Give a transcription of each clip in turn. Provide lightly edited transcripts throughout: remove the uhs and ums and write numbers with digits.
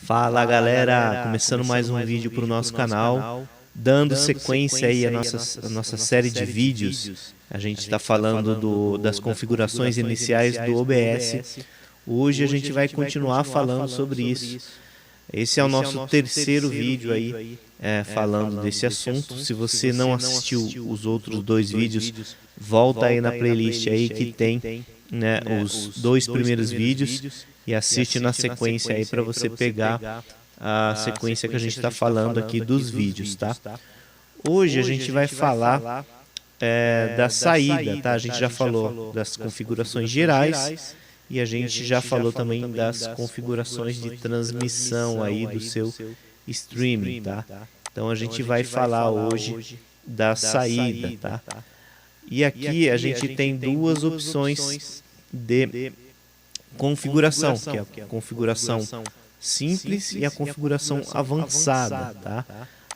Fala galera, começando mais um vídeo para o nosso canal, dando sequência aí à nossa série de vídeos. A gente está falando das configurações iniciais do OBS. Hoje a gente vai continuar falando sobre isso. Esse é o nosso terceiro vídeo aí falando desse assunto. Se você não assistiu os outros dois vídeos, volta aí na playlist aí que tem, né, os dois primeiros vídeos e assiste na sequência aí para você pegar a sequência que a gente está falando aqui dos vídeos, tá? Hoje a gente vai falar da saída, tá? A gente já falou das configurações gerais e a gente já falou também das configurações de transmissão aí do seu streaming, tá? Então a gente vai falar hoje da saída, tá? E aqui a gente tem duas opções de configuração, que é a configuração simples e a configuração avançada, tá?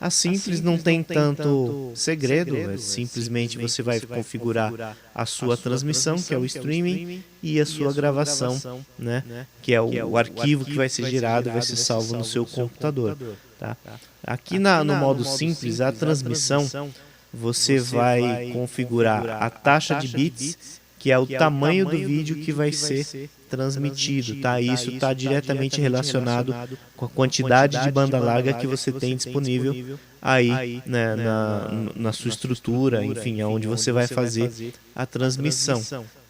A simples não tem tanto segredo, simplesmente você vai configurar a sua transmissão, que é o streaming, e a sua gravação, né, que é o arquivo que vai ser gerado e vai ser salvo no seu computador, tá? Aqui no modo simples, a transmissão, você vai configurar a taxa de bits, que é o tamanho do vídeo que vai ser transmitido, tá? Isso está diretamente relacionado com a quantidade de banda larga que você tem disponível aí, né, na sua estrutura, enfim, aonde você vai fazer a transmissão,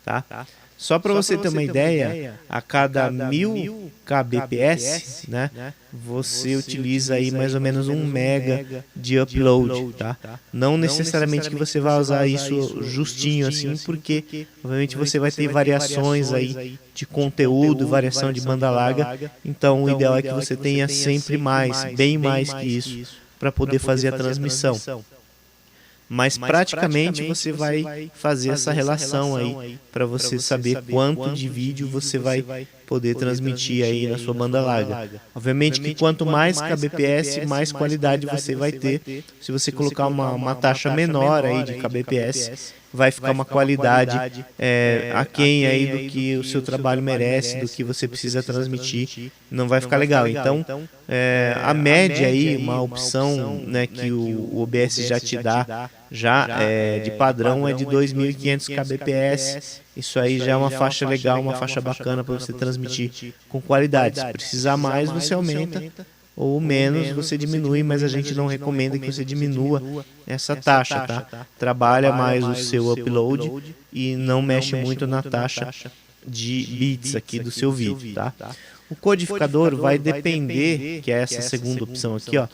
tá? Só para você ter uma ideia, a cada 1000 kbps, né, você utiliza aí mais ou menos 1 mega de upload, tá? Não necessariamente que você vai usar isso justinho assim, porque obviamente você vai ter variações aí de conteúdo, variação de banda larga, então o ideal é que você tenha sempre mais, bem mais que isso, para poder fazer a transmissão. Mas praticamente você vai fazer essa relação aí para você saber quanto de vídeo você vai poder transmitir aí na sua banda larga. Obviamente que quanto mais kbps, mais qualidade você vai ter. Se você colocar uma taxa menor aí de kbps, vai ficar uma qualidade aquém aí do que o seu trabalho merece, do que você precisa transmitir, não vai ficar legal. Então, a média aí, uma opção, né, que o OBS já te dá, de padrão, é de 2500 kbps. Isso aí já é uma faixa legal, uma faixa bacana para você transmitir com qualidade. Se precisar mais, você aumenta, ou menos você diminui, mas a gente não recomenda que você diminua essa taxa, tá? Trabalha mais o seu upload e não mexe muito na taxa de bits aqui do seu vídeo, tá? O codificador vai depender, que é essa segunda opção aqui, ó,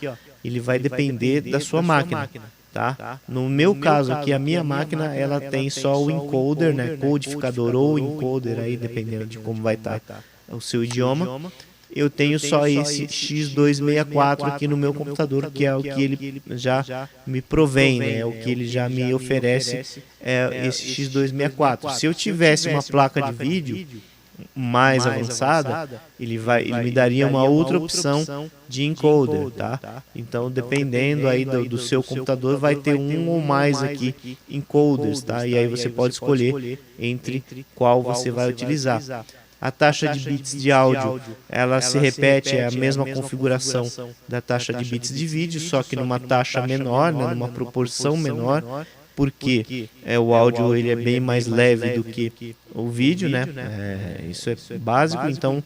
ele vai depender da sua máquina, tá? No meu caso aqui, a minha máquina, ela tem só o encoder, né, codificador ou encoder aí, dependendo de como vai estar o seu idioma. Eu tenho só esse X264 aqui no meu computador, que é o que ele já me provém, né? É o que ele já me oferece, esse X264. Se eu tivesse uma placa de vídeo mais avançada, ele me daria uma outra opção de encoder, tá? Então, dependendo aí do seu computador, vai ter um ou mais aqui encoders, tá? E aí você pode escolher entre qual você vai utilizar. A taxa de bits de áudio, ela se repete, é a mesma configuração da taxa de bits de vídeo, só que numa taxa menor, né, numa proporção menor, porque o áudio ele é bem mais leve do que o vídeo, né? Isso é básico, então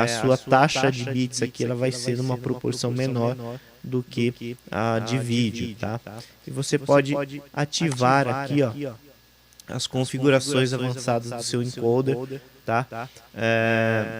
a sua taxa de bits aqui ela vai ser numa proporção menor do que a de vídeo, tá? E você pode ativar aqui, ó, as configurações avançadas do seu encoder, tá?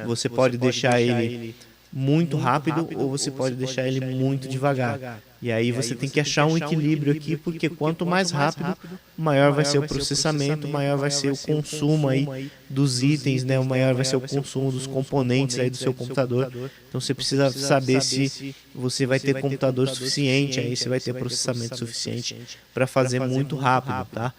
Você pode deixar ele muito rápido ou você pode deixar ele muito devagar. E aí você tem que achar um equilíbrio aqui, porque quanto mais rápido, maior vai ser o processamento, maior vai ser o consumo aí dos itens, né? O maior vai ser o consumo dos componentes aí do seu computador. Então você precisa saber se você vai ter computador suficiente, aí você vai ter processamento suficiente para fazer muito rápido, tá?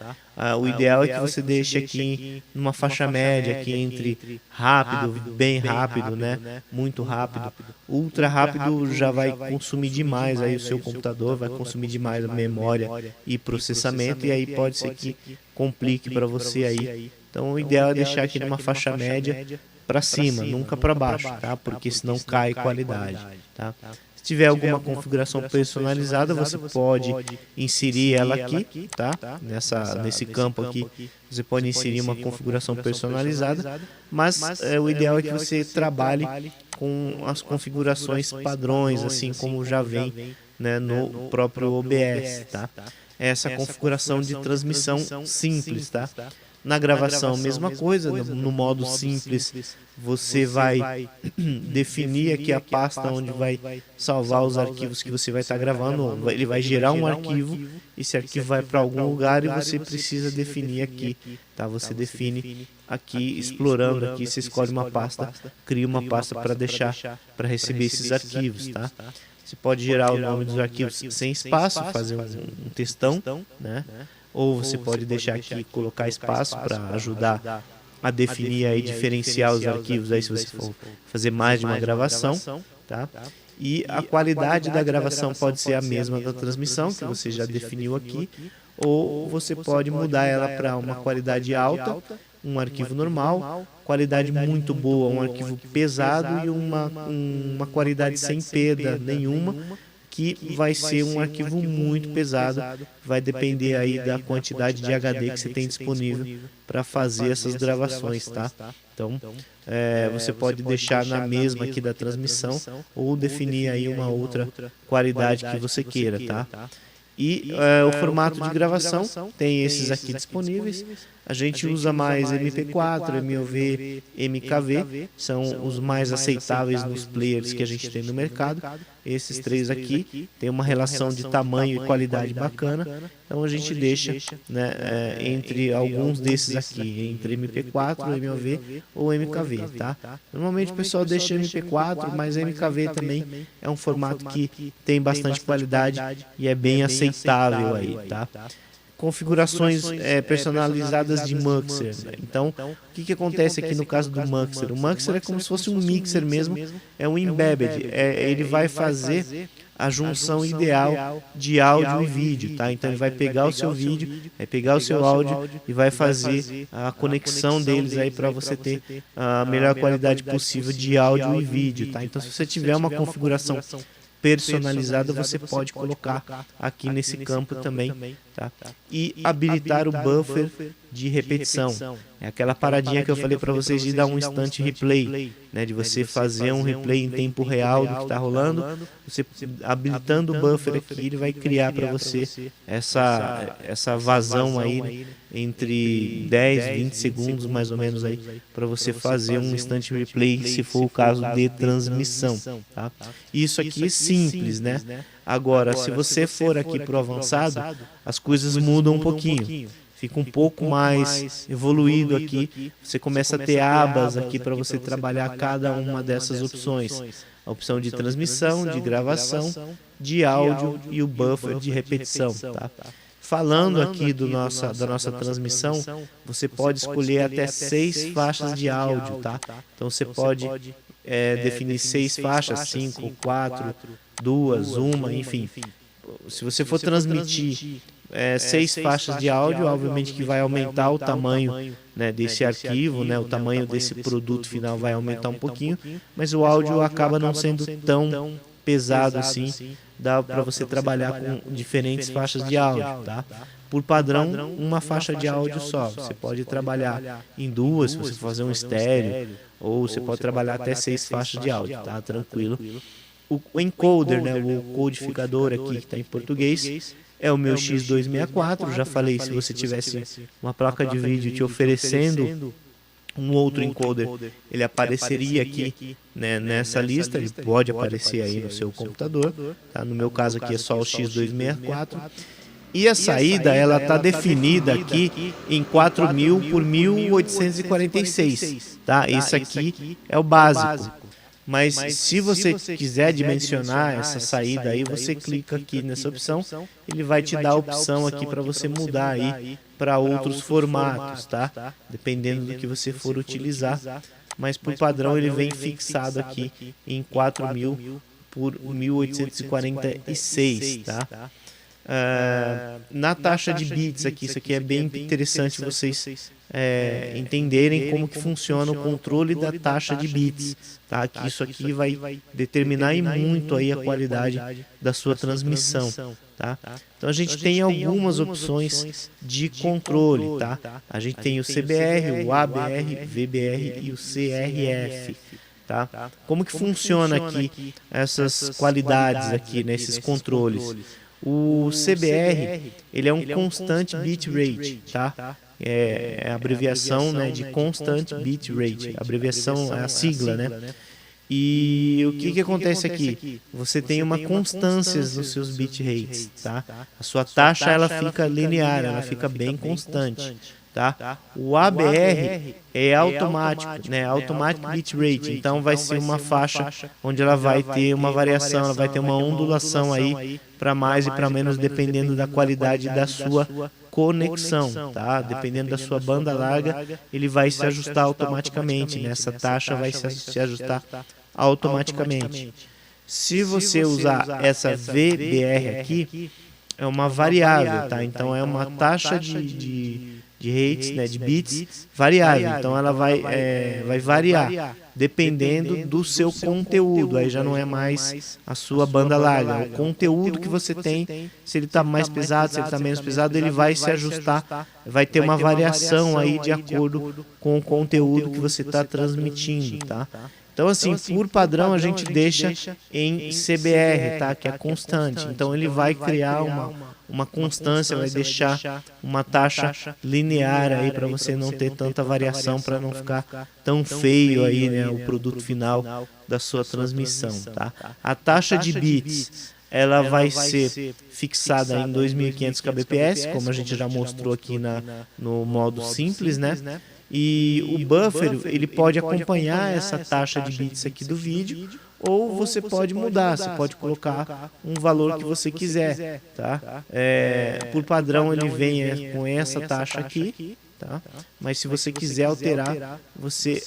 O ideal é que você deixe aqui numa faixa média, aqui entre rápido, bem rápido, né? Muito rápido. Ultra rápido já vai consumir demais aí o seu computador, vai consumir demais a memória e processamento, e aí pode ser que complique para você aí. Então o ideal é deixar aqui numa faixa média para cima, nunca para baixo, tá? Porque senão cai qualidade, tá? Se tiver alguma configuração personalizada, você pode inserir ela aqui, tá? Nesse campo aqui, você pode inserir uma configuração personalizada, mas o ideal é que você trabalhe com as configurações padrões, assim como já vem, né, no próprio OBS, tá? Essa configuração de transmissão simples, tá? Na gravação, mesma coisa, no modo simples, você vai definir aqui a pasta onde vai salvar os arquivos que você vai estar gravando. Ele vai gerar um arquivo, esse arquivo vai para algum lugar e você precisa definir aqui, tá? Você define aqui, explorando aqui, você escolhe uma pasta, cria uma pasta para deixar, para receber esses arquivos, tá? Você pode gerar o nome dos arquivos sem espaço, fazer um textão, né? Ou você pode deixar aqui, colocar espaço para ajudar a definir aí, diferenciar os arquivos aí se você for fazer mais de uma gravação, tá? E a qualidade da gravação pode ser a mesma da transmissão, que você já definiu aqui, ou você pode mudar ela para uma qualidade alta, um arquivo normal, qualidade muito boa, um arquivo pesado e uma qualidade sem perda nenhuma, que vai ser um arquivo muito pesado, vai depender aí da quantidade de HD que você tem disponível para fazer essas gravações, tá? Então, você pode deixar na mesma aqui da transmissão ou definir aí uma outra qualidade que você queira, tá? E o formato de gravação tem esses aqui disponíveis. A gente usa mais MP4, MOV, MKV, são os mais aceitáveis nos players que a gente tem no mercado. Esses três aqui tem uma relação de tamanho e qualidade bacana, então a gente deixa, né, entre alguns desses aqui, entre MP4, MOV ou MKV, tá? Normalmente o pessoal deixa MP4, mas MKV também é um formato que tem bastante qualidade e é bem aceitável aí, tá? Configurações personalizadas de Muxer. Então, o que acontece aqui no caso do Muxer? O Muxer é como se fosse um mixer mesmo, é um embedded. Ele vai fazer a junção ideal de áudio e vídeo, tá? Então ele vai pegar o seu vídeo, vai pegar o seu áudio e vai fazer a conexão deles aí para você ter a melhor qualidade possível de áudio e vídeo, tá? Então se você tiver uma configuração personalizada, você pode colocar aqui nesse campo também, tá? E habilitar o buffer de repetição. É aquela paradinha que eu falei para vocês de dar um instant replay, né? De você fazer um replay em tempo real do que está rolando. Você habilitando o buffer aqui, ele vai criar para você essa vazão aí, né? Entre 10 e 20 segundos mais ou menos aí, para você fazer um instant replay, se for o caso de transmissão, tá? Isso aqui é simples, né? Agora, se você for aqui para o avançado, as coisas mudam um pouquinho. Fica um pouco mais evoluído aqui. Você começa a ter abas aqui para você trabalhar cada uma dessas opções. A opção de transmissão, de gravação, de áudio e o buffer de repetição, tá? Falando aqui da nossa transmissão, você pode escolher até 6 faixas de áudio, tá? Então você pode definir 6 faixas, 5, 4, 2, 1, enfim. Se você for transmitir 6 faixas de áudio, obviamente que vai aumentar o tamanho, né, desse arquivo, né, o tamanho desse produto final vai aumentar um pouquinho, mas o áudio acaba não sendo tão pesado assim, dá para você trabalhar com diferentes faixas de áudio, tá? Por padrão, uma faixa de áudio só. Você pode trabalhar em 2, se você fazer um estéreo, ou você pode trabalhar até 6 faixas de áudio, tá? Tranquilo. O encoder, né, o codificador aqui que está em português, é o meu X264. Já falei, se você tivesse uma placa de vídeo te oferecendo um outro encoder, ele apareceria aqui, né, nessa lista. Ele pode aparecer aí no seu computador, tá? No meu caso aqui é só o X264. E a saída, ela está definida aqui em 4000 por 1846, tá? Esse aqui é o básico. Mas se você quiser dimensionar essa saída aí, você clica aqui nessa opção, ele vai te dar a opção aqui para você mudar aí para outros formatos, tá? Dependendo do que você for utilizar. Mas por padrão ele vem fixado aqui em 4000 por 1846, tá? Na taxa de bits aqui, isso aqui é bem interessante vocês entenderem como que funciona o controle da taxa de bits, tá? Que isso aqui vai determinar e muito aí a qualidade da sua transmissão, tá? Então a gente tem algumas opções de controle, tá? A gente tem o CBR, o ABR, VBR e o CRF. Tá? Como que funciona aqui essas qualidades aqui, né, esses controles? O CBR, ele é um Constant Bit Rate, tá? É a abreviação, né, de Constant Bit Rate. A abreviação é a sigla, né? E o que acontece aqui? Você tem uma constância nos seus bit rates, tá? A sua taxa ela fica linear, ela fica bem constante. Tá? O ABR é automático, né? Automatic Bit Rate, então vai ser uma faixa onde ela vai ter uma variação, ela vai ter uma ondulação aí para mais e para menos dependendo da qualidade da sua conexão, tá? Dependendo da sua banda larga, ele vai se ajustar automaticamente, né? Essa taxa vai se ajustar automaticamente. Se você usar essa VBR aqui, é uma variável, tá? Então é uma taxa de rates, né, de bits variável, então ela vai variar dependendo do seu conteúdo, aí já não é mais a sua banda larga, é o conteúdo que você tem, se ele está mais pesado, se ele está menos pesado, ele vai se ajustar, vai ter uma variação aí de acordo com o conteúdo que você está transmitindo, tá? Então, assim, por padrão, a gente deixa em CBR, tá? Que é constante. Então, ele vai criar uma constância, vai deixar uma taxa linear aí para você não ter tanta variação, para não ficar tão feio aí, né, o produto final da sua transmissão, tá? A taxa de bits, ela vai ser fixada em 2.500 kbps, como a gente já mostrou aqui no modo simples, né? E o buffer, ele pode acompanhar essa taxa de bits aqui do vídeo, ou você pode mudar, você pode colocar um valor que você quiser, tá? Por padrão ele vem com essa taxa aqui, tá? Mas se você quiser alterar, você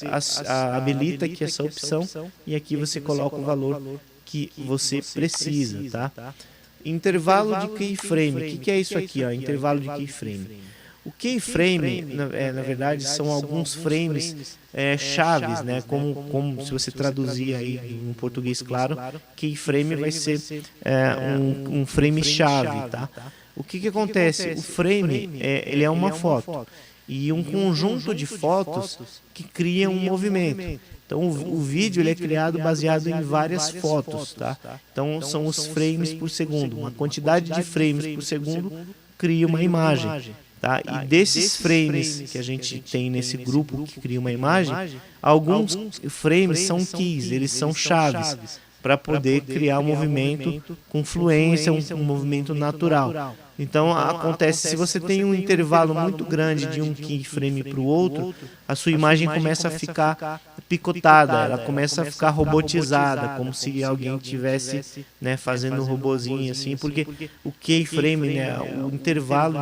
habilita aqui essa opção e aqui você coloca o valor que você precisa, tá? Intervalo de keyframe, o que é isso aqui, ó? Intervalo de keyframe. O keyframe, na verdade, são alguns frames chaves, né? Como se você traduzir aí em português claro, keyframe vai ser um frame chave, tá? O que acontece? O frame, ele é uma foto e um conjunto de fotos que cria um movimento. Então o vídeo ele é criado baseado em várias fotos, tá? Então são os frames por segundo. Uma quantidade de frames por segundo cria uma imagem. Tá? E desses frames que a gente tem nesse grupo que cria uma imagem, alguns frames são keys, eles são chaves para poder criar um movimento com fluência, um movimento natural. Então acontece, se você tem um intervalo muito grande de um keyframe para o outro, a sua imagem começa a ficar picotada, ela começa a ficar robotizada, como se alguém estivesse, né, fazendo um robozinho assim, porque o keyframe, né, o intervalo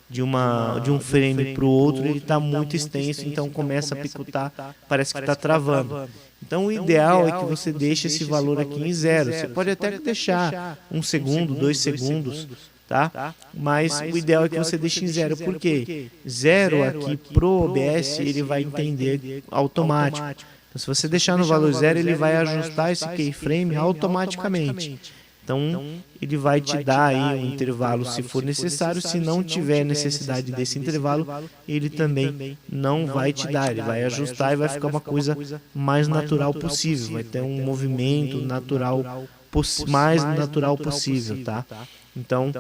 de um frame para o outro, ele está muito extenso, então começa a picotar, parece que está travando. Então o ideal é que você deixe esse valor aqui em 0. Você pode até deixar 1 segundo, 2 segundos, tá? Mas o ideal é que você deixe em 0. Por quê? 0 aqui pro OBS ele vai entender automático. Então, se você deixar no valor 0, ele vai ajustar esse keyframe automaticamente. Então, ele vai te dar aí um intervalo se for necessário. Se não tiver necessidade desse intervalo, ele também não vai te dar. Ele vai ajustar e vai ficar uma coisa mais natural possível. Vai ter um movimento natural, mais natural possível, tá? Então,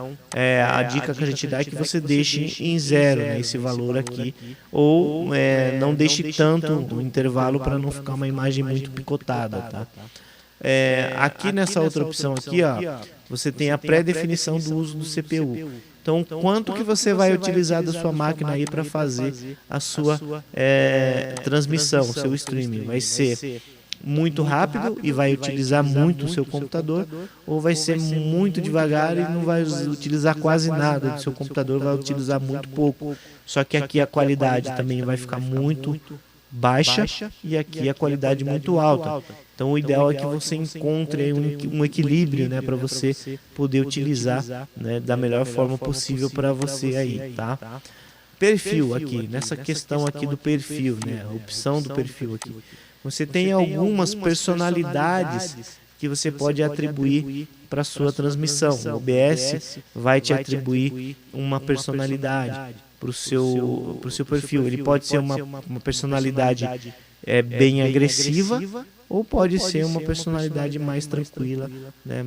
a dica que a gente dá é que você deixe em 0, né, esse valor aqui. Ou não deixe tanto o intervalo para não ficar uma imagem muito picotada, tá? Aqui nessa outra opção aqui, ó, você tem a pré-definição do uso do CPU. Então, quanto que você vai utilizar da sua máquina aí para fazer a sua transmissão, o seu streaming? Vai ser muito rápido e vai utilizar muito o seu computador, ou vai ser muito devagar e não vai utilizar quase nada do seu computador, vai utilizar muito pouco. Só que aqui a qualidade também vai ficar muito baixa e aqui a qualidade muito alta. Então o ideal é que você encontre aí um equilíbrio, né, para você poder utilizar, né, da melhor forma possível para você aí, tá? Perfil aqui, nessa questão aqui do perfil, né, a opção do perfil aqui. Você tem algumas personalidades que você pode atribuir para sua transmissão. O OBS vai te atribuir uma personalidade para o seu perfil. Ele pode ser uma personalidade bem agressiva, ou pode ser uma personalidade mais tranquila, né,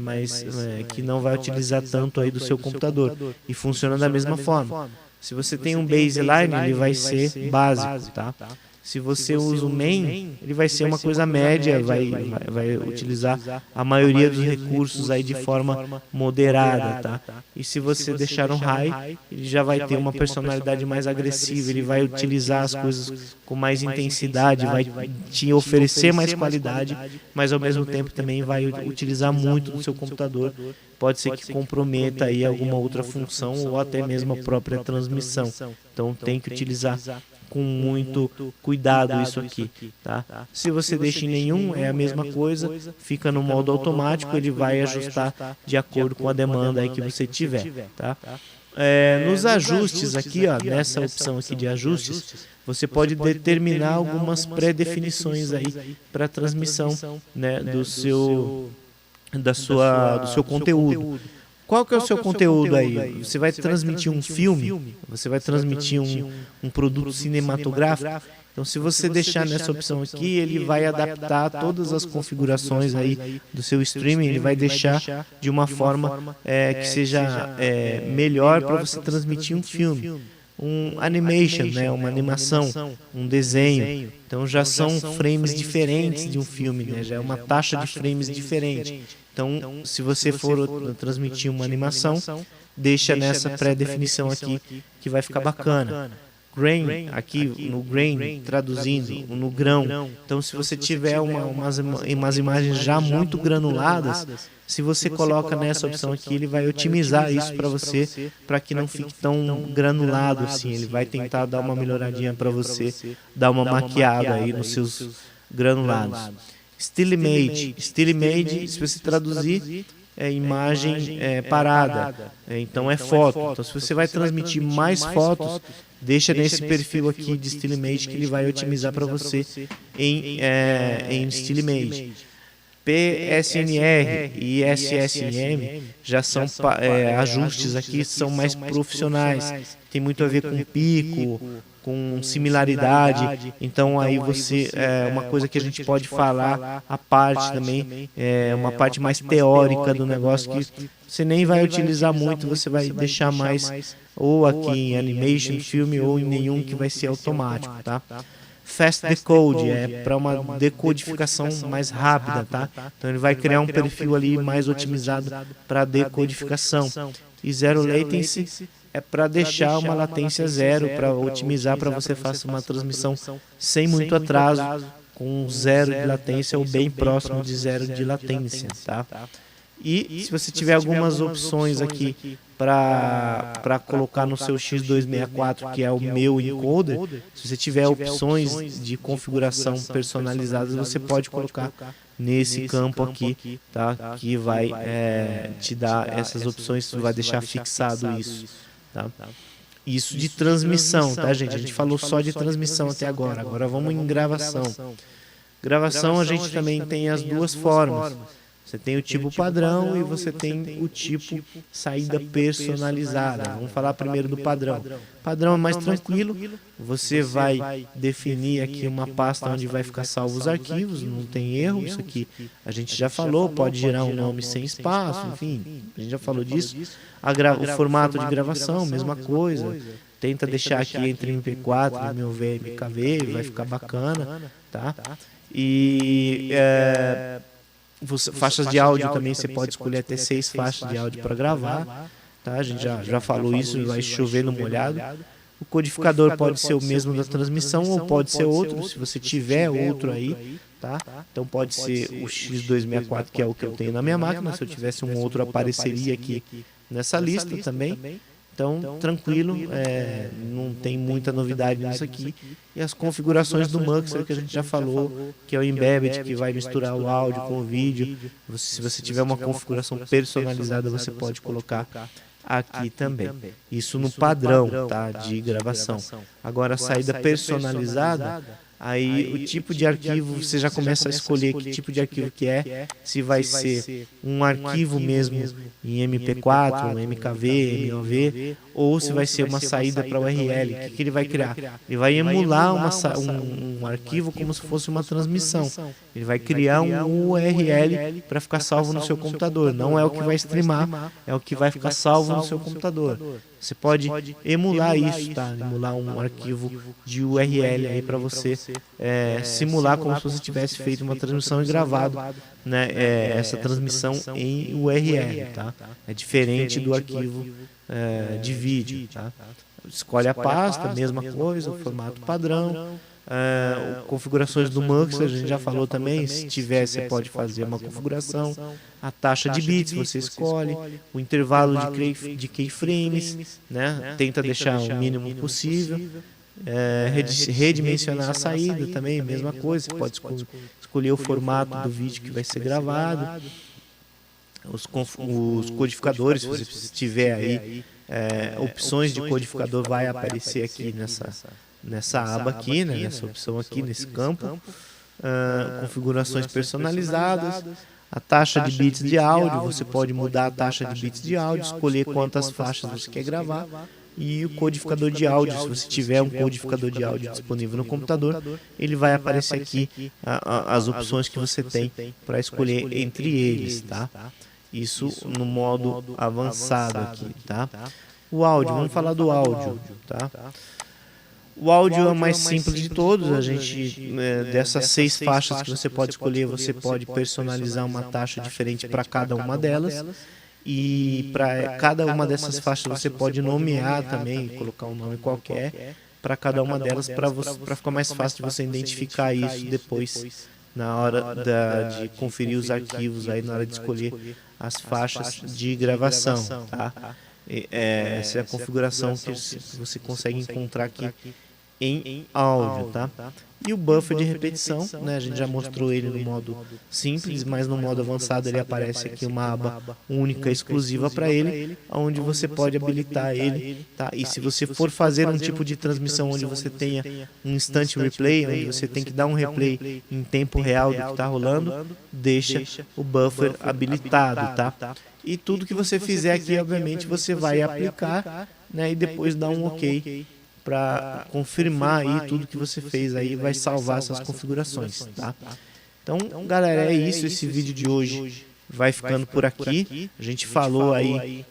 que não vai utilizar tanto aí do seu computador. E funciona da mesma forma. Se você tem um baseline, ele vai ser básico, tá? Se você usa o main, ele vai ser uma coisa média, vai utilizar a maioria dos recursos aí de forma moderada, tá? E se você deixar um high, ele já vai ter uma personalidade mais agressiva, ele vai utilizar as coisas com mais intensidade, vai te oferecer mais qualidade, mas ao mesmo tempo também vai utilizar muito do seu computador. Pode ser que comprometa aí alguma outra função ou até mesmo a própria transmissão. Então tem que utilizar com muito cuidado isso aqui, tá? Se você deixa em nenhum, é a mesma coisa, fica no modo automático, ele vai ajustar de acordo com a demanda aí que você tiver, tá? Nos ajustes aqui, ó, nessa opção aqui de ajustes, você pode determinar algumas pré-definições aí para a transmissão, né, do seu conteúdo. Qual que é o seu conteúdo aí? Você vai transmitir um filme? Você vai transmitir um produto cinematográfico? Então, se você deixar nessa opção aqui, ele vai adaptar todas as configurações aí do seu streaming, ele vai deixar de uma forma que seja melhor para você transmitir um filme. Um animation, né, uma animação, um desenho. Então já são frames diferentes de um filme, né, já é uma taxa de frames diferente. Então, se você for transmitir uma animação, deixa nessa pré-definição aqui que vai ficar bacana. Grain, aqui no grain, traduzindo, no grão. Então, se você tiver umas imagens já muito granuladas, se você coloca nessa opção aqui, ele vai otimizar isso para você, para que não fique tão granulado assim. Ele vai tentar dar uma melhoradinha para você, dar uma maquiada aí nos seus granulados. Still image, se você traduzir, é imagem parada, então é foto. Então, se você vai transmitir mais fotos, deixa nesse perfil aqui de Still Image que ele vai otimizar para você em Still Image. PSNR e SSM já são ajustes aqui, são mais profissionais, tem muito a ver com pico, com similaridade. Então aí você uma coisa que a gente pode falar a parte também, uma parte mais teórica do negócio que você nem vai utilizar muito, você vai deixar mais ou aqui em animation, filme, ou em nenhum, que vai ser automático, tá? Fast Decode para uma decodificação mais rápida, tá? Então ele vai criar um perfil ali mais otimizado para decodificação. E Zero Latency é para deixar uma latência zero, para otimizar, para você faça uma transmissão sem muito atraso, com zero de latência ou bem próximo de zero de latência, tá? E se você tiver algumas opções aqui para colocar no seu X264, que é o meu encoder, se você tiver opções de configuração personalizadas, você pode colocar nesse campo aqui, tá? Que vai te dar essas opções, vai deixar fixado isso, tá? Isso de transmissão, tá, gente? A gente falou só de transmissão até agora. Agora vamos em gravação. Gravação a gente também tem as duas formas. Você tem o tipo padrão e você tem o tipo saída personalizada. Vamos falar primeiro do padrão. Padrão é mais tranquilo. Você vai definir aqui uma pasta onde vai ficar salvo os arquivos, não tem erro. Isso aqui a gente já falou, pode gerar um nome sem espaço, enfim, a gente já falou disso. O formato de gravação, mesma coisa. Tenta deixar aqui entre MP4 e MOV, MKV, vai ficar bacana, tá? E faixas de áudio também, você pode escolher até 6 faixas de áudio para gravar, tá? A gente já falou isso, vai chover no molhado. O codificador pode ser o mesmo da transmissão ou pode ser outro, se você tiver outro aí, tá? Então pode ser o X264, que é o que eu tenho na minha máquina. Se eu tivesse um outro, apareceria aqui nessa lista também. Então, tranquilo, não tem muita novidade nisso aqui. E as configurações do Muxer que a gente já falou, que é o Embedded, que vai misturar o áudio com o vídeo. Se você tiver uma configuração personalizada, você pode colocar aqui também. Isso no padrão, tá, de gravação. Agora, a saída personalizada, aí o tipo de arquivo, você já começa a escolher que tipo de arquivo que é, se vai ser um arquivo mesmo em MP4, MKV, MOV, ou se vai ser uma saída para URL. O que ele vai criar? Ele vai emular um arquivo como se fosse uma transmissão. Ele vai criar um URL para ficar salvo no seu computador. Não é o que vai streamar, é o que vai ficar salvo no seu computador. Você pode emular isso, tá? Emular um arquivo de URL aí para você simular como se você tivesse feito uma transmissão e gravado, né, essa transmissão em URL, tá? É diferente do arquivo de vídeo, tá? Escolhe a pasta, mesma coisa, o formato padrão. Configurações do Muxer, a gente já falou também. Se tiver, você pode fazer uma configuração. A taxa de bits você escolhe, o intervalo de keyframes, né? Tenta deixar o mínimo possível. Redimensionar a saída também, mesma coisa. Você pode escolher o formato do vídeo que vai ser gravado. Os codificadores, se você tiver aí opções de codificador, vai aparecer aqui nessa aba aqui, né, nessa opção aqui, nesse campo. Configurações personalizadas, a taxa de bits de áudio, você pode mudar a taxa de bits de áudio, escolher quantas faixas você quer gravar, e o codificador de áudio, se você tiver um codificador de áudio disponível no computador, ele vai aparecer aqui as opções que você tem para escolher entre eles, tá? Isso no modo avançado aqui, tá? O áudio, vamos falar do áudio, tá? O áudio é o mais simples de todos. A gente, dessas 6 faixas que você pode escolher, você pode personalizar uma taxa diferente para cada uma delas. E para cada uma dessas faixas você pode nomear também, colocar um nome qualquer para cada uma delas, para ficar mais fácil de você identificar isso depois na hora de conferir os arquivos, aí na hora de escolher as faixas de gravação, tá? Essa é a configuração que você consegue encontrar aqui em áudio, tá? E o buffer de repetição, né? A gente já mostrou ele no modo simples, mas no modo avançado ele aparece aqui uma aba única, exclusiva para ele, onde você pode habilitar ele, tá? E se você for fazer um tipo de transmissão onde você tenha um instant replay, onde você tem que dar um replay em tempo real do que está rolando, deixa o buffer habilitado, tá? E tudo que você fizer aqui, obviamente, você vai aplicar, né? E depois dar um OK para confirmar aí tudo que você fez aí, vai salvar essas configurações, tá? Então, galera, é isso. Esse vídeo de hoje vai ficando por aqui. A gente falou aí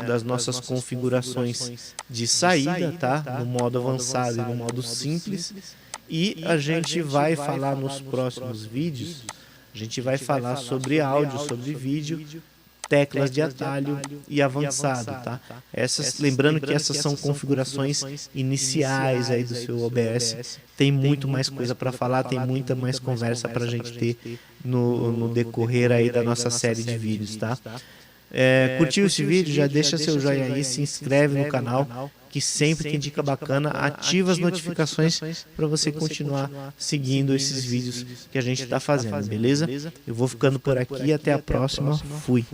das nossas configurações de saída, tá? No modo avançado e no modo simples. E a gente vai falar nos próximos vídeos, a gente vai falar sobre áudio, sobre vídeo, teclas de atalho e avançado, tá? Lembrando que essas são configurações iniciais aí do seu OBS. Tem muito mais coisa para falar, tem muita mais conversa para a gente ter no decorrer aí da nossa série de vídeos, tá? Curtiu esse vídeo? Já deixa seu joinha aí, se inscreve no canal, que sempre tem dica bacana, ativa as notificações para você continuar seguindo esses vídeos que a gente está fazendo, beleza? Eu vou ficando por aqui, até a próxima, fui!